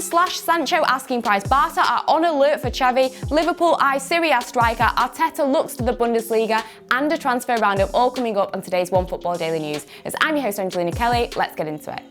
Dortmund/Sancho asking price. Barca are on alert for Xavi. Liverpool eye Serie A striker. Arteta looks to the Bundesliga, and a transfer roundup all coming up on today's OneFootball Daily News. As I'm your host, Angelina Kelly, let's get into it.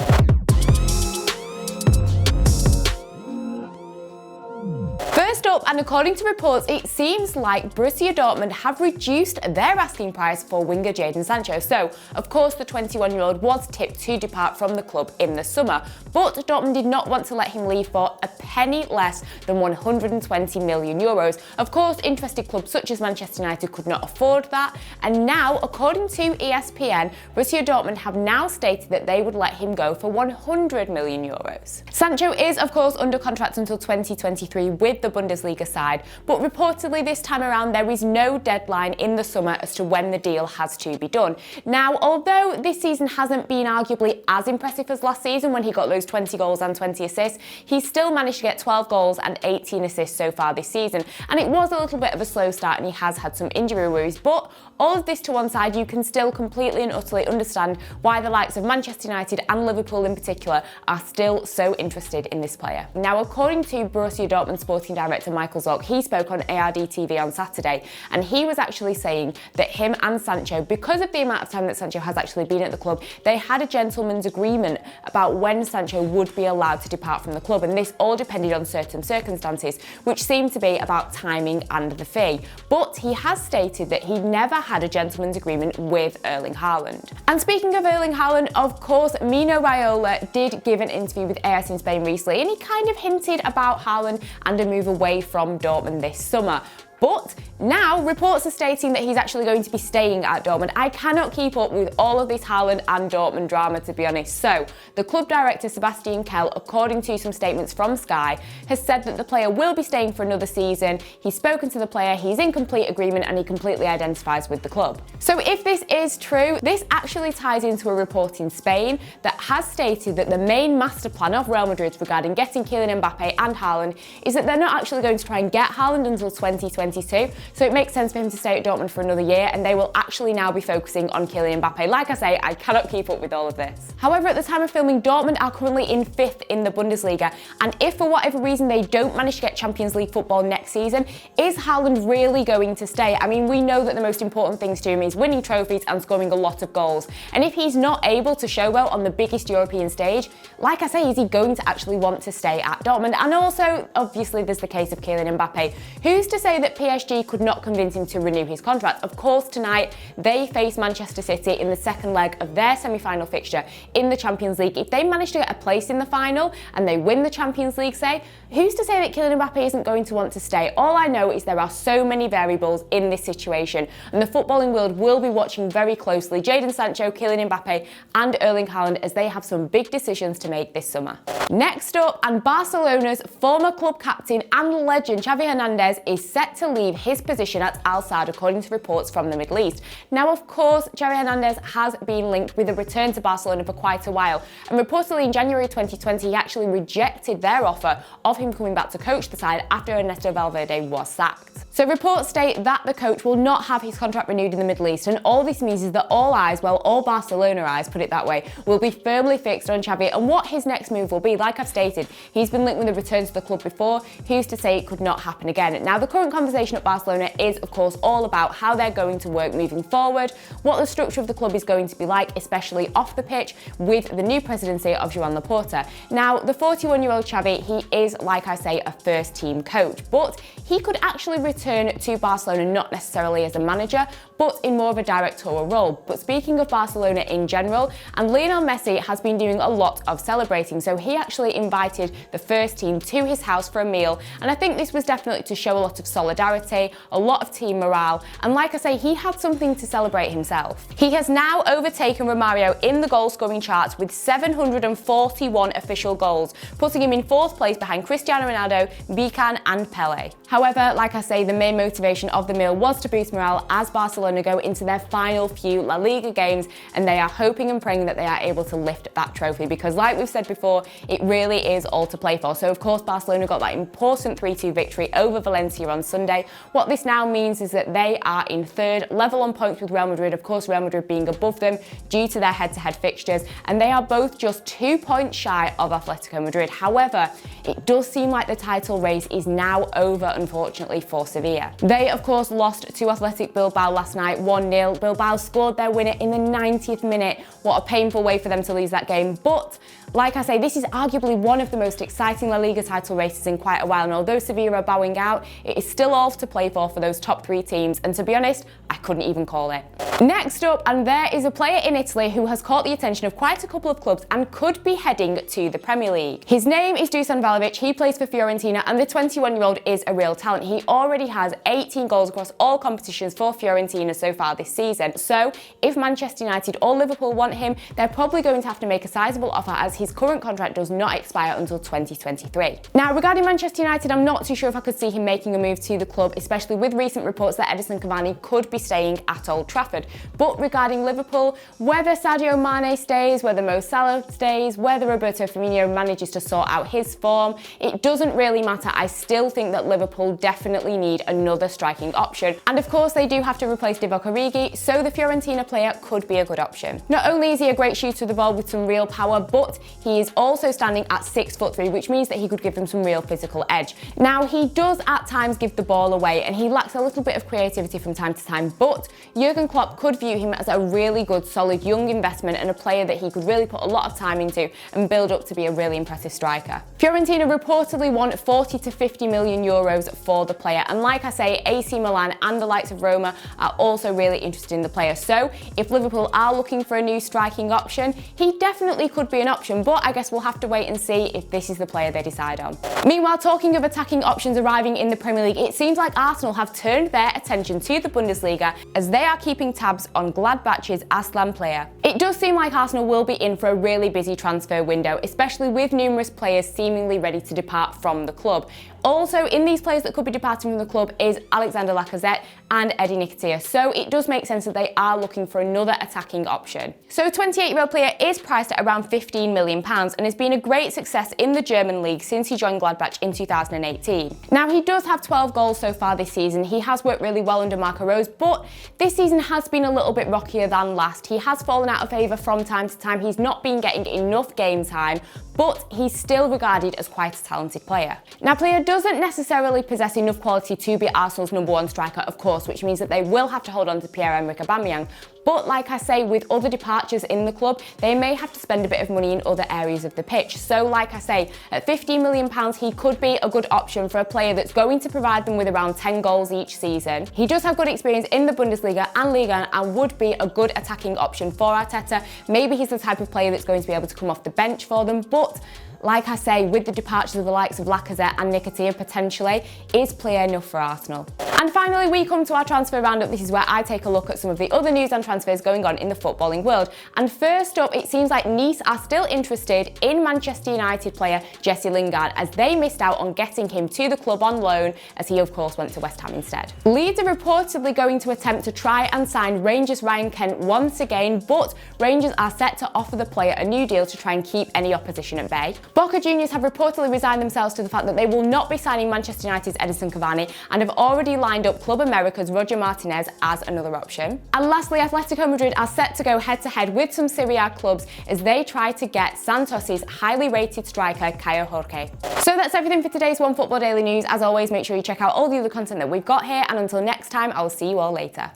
First up, and according to reports, it seems like Borussia Dortmund have reduced their asking price for winger Jadon Sancho. So, of course, the 21-year-old was tipped to depart from the club in the summer, but Dortmund did not want to let him leave for a penny less than 120 million euros. Of course, interested clubs such as Manchester United could not afford that, and now, according to ESPN, Borussia Dortmund have now stated that they would let him go for 100 million euros. Sancho is, of course, under contract until 2023 with the Bundesliga side, but reportedly this time around there is no deadline in the summer as to when the deal has to be done. Now, although this season hasn't been arguably as impressive as last season when he got those 20 goals and 20 assists, he's still managed to get 12 goals and 18 assists so far this season, and it was a little bit of a slow start and he has had some injury worries, but all of this to one side, you can still completely and utterly understand why the likes of Manchester United and Liverpool in particular are still so interested in this player. Now, according to Borussia Dortmund sporting director Michael Zorc, he spoke on ARD TV on Saturday, and he was actually saying that him and Sancho, because of the amount of time that Sancho has actually been at the club, they had a gentleman's agreement about when Sancho would be allowed to depart from the club, and this all depended on certain circumstances, which seemed to be about timing and the fee. But he has stated that he never had a gentleman's agreement with Erling Haaland. And speaking of Erling Haaland, of course, Mino Raiola did give an interview with AS in Spain recently, and he kind of hinted about Haaland and a move away from Dortmund this summer. But now reports are stating that he's actually going to be staying at Dortmund. I cannot keep up with all of this Haaland and Dortmund drama, to be honest. So, the club director Sebastian Kell, according to some statements from Sky, has said that the player will be staying for another season. He's spoken to the player, he's in complete agreement, and he completely identifies with the club. So if this is true, this actually ties into a report in Spain that has stated that the main master plan of Real Madrid regarding getting Kylian Mbappe and Haaland is that they're not actually going to try and get Haaland until 2022. So it makes sense for him to stay at Dortmund for another year, and they will actually now be focusing on Kylian Mbappe. Like I say, I cannot keep up with all of this. However, at the time of filming, Dortmund are currently in 5th in the Bundesliga, and if for whatever reason they don't manage to get Champions League football next season, is Haaland really going to stay? I mean, we know that the most important things to him is winning trophies and scoring a lot of goals, and if he's not able to show well on the biggest European stage, like I say, is he going to actually want to stay at Dortmund? And also, obviously, there's the case of Kylian Mbappe. Who's to say that PSG could not convince him to renew his contract? Of course, tonight they face Manchester City in the second leg of their semi-final fixture in the Champions League. If they manage to get a place in the final and they win the Champions League, say, who's to say that Kylian Mbappe isn't going to want to stay? All I know is there are so many variables in this situation, and the footballing world will be watching very closely Jadon Sancho, Kylian Mbappe and Erling Haaland as they have some big decisions to make this summer. Next up, and Barcelona's former club captain and legend Xavi Hernandez is set to leave his position at Saad, according to reports from the Middle East. Now, of course, Xavi Hernandez has been linked with a return to Barcelona for quite a while, and reportedly in January 2020 he actually rejected their offer of him coming back to coach the side after Ernesto Valverde was sacked. So reports state that the coach will not have his contract renewed in the Middle East, and all this means is that all eyes, well, all Barcelona eyes, put it that way, will be firmly fixed on Xavi and what his next move will be. Like I've stated, he's been linked with a return to the club before. Who's to say it could not happen again? Now, the current conversation at Barcelona is, of course, all about how they're going to work moving forward, what the structure of the club is going to be like, especially off the pitch, with the new presidency of Joan Laporta. Now, the 41-year-old Xavi, he is, like I say, a first-team coach, but he could actually return to Barcelona not necessarily as a manager, but in more of a directorial role. But speaking of Barcelona in general, and Lionel Messi has been doing a lot of celebrating, so he actually invited the first team to his house for a meal, and I think this was definitely to show a lot of solidarity, a lot of team morale, and like I say, he had something to celebrate himself. He has now overtaken Romario in the goal scoring charts with 741 official goals, putting him in 4th place behind Cristiano Ronaldo, Bican and Plea. However, like I say, the the main motivation of the meal was to boost morale as Barcelona go into their final few La Liga games, and they are hoping and praying that they are able to lift that trophy, because like we've said before, it really is all to play for. So of course Barcelona got that important 3-2 victory over Valencia on Sunday. What this now means is that they are in third, level on points with Real Madrid, of course Real Madrid being above them due to their head-to-head fixtures, and they are both just 2 points shy of Atletico Madrid. However, it does seem like the title race is now over, unfortunately, for Sevilla. They of course lost to Athletic Bilbao last night 1-0. Bilbao scored their winner in the 90th minute. What a painful way for them to lose that game, but like I say, this is arguably one of the most exciting La Liga title races in quite a while, and although Sevilla are bowing out, it is still all to play for those top 3 teams, and to be honest, I couldn't even call it. Next up, and there is a player in Italy who has caught the attention of quite a couple of clubs and could be heading to the Premier League. His name is Dusan Vlahovic, he plays for Fiorentina, and the 21-year-old is a real talent. He already has 18 goals across all competitions for Fiorentina so far this season, so if Manchester United or Liverpool want him, they're probably going to have to make a sizable offer, as his current contract does not expire until 2023. Now, regarding Manchester United, I'm not too sure if I could see him making a move to the club, especially with recent reports that Edinson Cavani could be staying at Old Trafford. But regarding Liverpool, whether Sadio Mane stays, whether Mo Salah stays, whether Roberto Firmino manages to sort out his form, it doesn't really matter. I still think that Liverpool definitely need another striking option. And of course, they do have to replace Divock Origi, so the Fiorentina player could be a good option. Not only is he a great shooter of the ball with some real power, but he is also standing at 6'3", which means that he could give them some real physical edge. Now, he does at times give the ball away, and he lacks a little bit of creativity from time to time, but Jurgen Klopp could view him as a really good, solid young investment and a player that he could really put a lot of time into and build up to be a really impressive striker. Fiorentina reportedly want 40 to 50 million euros for the player, and like I say, AC Milan and the likes of Roma are also really interested in the player. So if Liverpool are looking for a new striking option, he definitely could be an option, but I guess we'll have to wait and see if this is the player they decide on. Meanwhile, talking of attacking options arriving in the Premier League, it seems like Arsenal have turned their attention to the Bundesliga as they are keeping tabs on Gladbach's Aslan Plea. It does seem like Arsenal will be in for a really busy transfer window, especially with numerous players seemingly ready to depart from the club. Also, in these players that could be departing from the club is Alexander Lacazette and Eddie Nketiah, so it does make sense that they are looking for another attacking option. So 28-year-old Plea is priced at around £15 million and has been a great success in the German league since he joined Gladbach in 2018. Now, he does have 12 goals so far this season. He has worked really well under Marco Rose, but this season has been a little bit rockier than last. He has fallen out of favour from time to time. He's not been getting enough game time, but he's still regarded as quite a talented player. Now, Plea doesn't necessarily possess enough quality to be Arsenal's #1 striker, of course, which means that they will have to hold on to Pierre-Emerick Aubameyang. But like I say, with other departures in the club, they may have to spend a bit of money in other areas of the pitch. So like I say, at £15 million, he could be a good option for a player that's going to provide them with around 10 goals each season. He does have good experience in the Bundesliga and Liga and would be a good attacking option for Arteta. Maybe he's the type of player that's going to be able to come off the bench for them, but like I say, with the departures of the likes of Lacazette and Nketiah potentially, is Plea enough for Arsenal? And finally, we come to our transfer roundup. This is where I take a look at some of the other news and transfers going on in the footballing world. And first up, it seems like Nice are still interested in Manchester United player Jesse Lingard, as they missed out on getting him to the club on loan, as he of course went to West Ham instead. Leeds are reportedly going to attempt to try and sign Rangers' Ryan Kent once again, but Rangers are set to offer the player a new deal to try and keep any opposition at bay. Boca Juniors have reportedly resigned themselves to the fact that they will not be signing Manchester United's Edinson Cavani and have already lined up Club America's Roger Martinez as another option. And lastly, Atletico Madrid are set to go head-to-head with some Serie A clubs as they try to get Santos's highly rated striker Caio Jorge. So that's everything for today's OneFootball Daily News. As always, make sure you check out all the other content that we've got here, and until next time, I will see you all later.